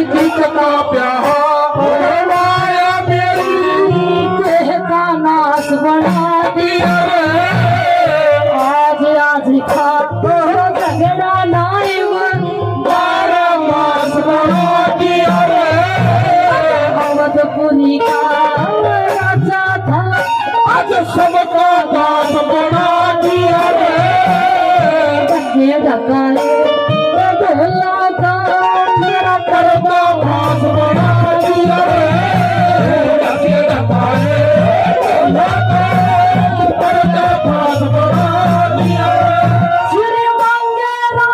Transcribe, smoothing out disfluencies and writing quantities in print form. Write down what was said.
कितना प्यार माया मेरी का नाश बना दिया आज आज खा तो झगड़ा नाई बारह मास बना दिया अवधपुरी का राजा था आज सबका दास बना दिया धक्के धक्काए ढोला का मेरा करता दास बना दिया ढके ढकाए करता दास बना दिया श्री मंगेरा